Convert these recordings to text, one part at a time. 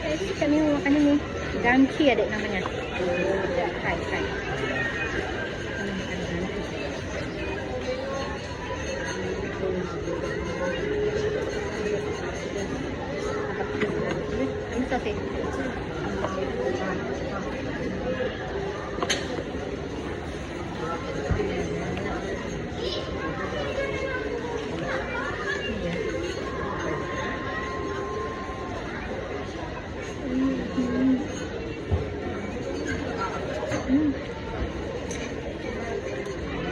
Saya suka nih makannya nih. Gangki adek namanya. Kai. Ini sosis.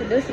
Pedas.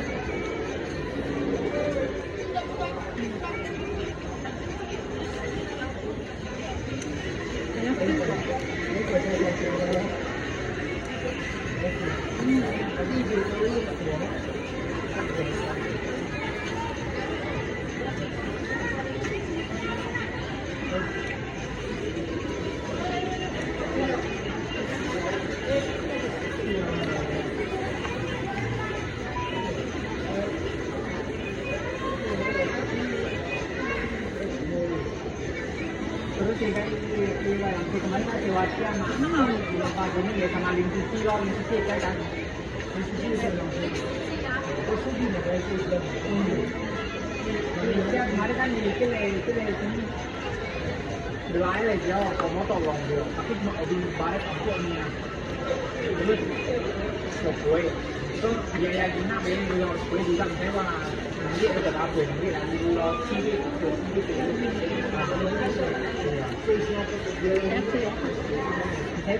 Terus yang kemarin kan lewatnya mahal, lupa ini ya sama Linsusi loh, Linsusi kan, Linsusi itu loh, terus ini nih kayak itu, Malaysia kemarin kan itu sini, dua lah jauh, kalau mau tolong dia, tapi mau di barat aku ni, terus kue, so biaya guna biaya dulu kue juga misalnya nanti ada apa nanti dulu sini,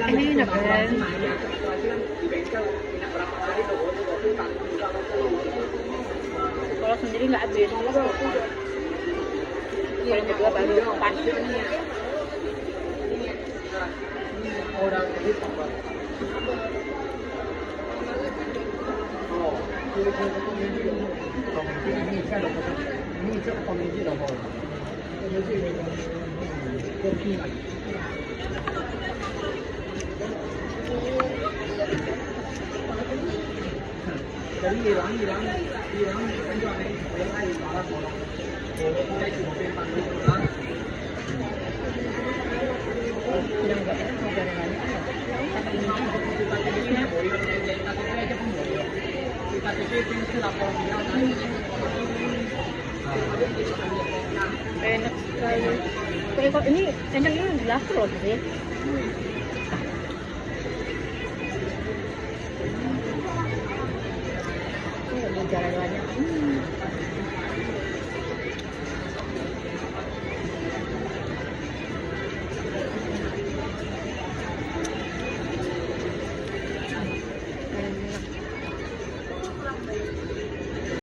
Ini enak kan? Kalau sendiri nggak habis. Kalau berdua baru pas. Jadi Iran kan juga ada yang barat orang, kita cuma pengen kan. Yang nggak enak mau jalan-jalan enak sekali. Kok ini enaknya gelas loh sih. Ini jalan-jalannya.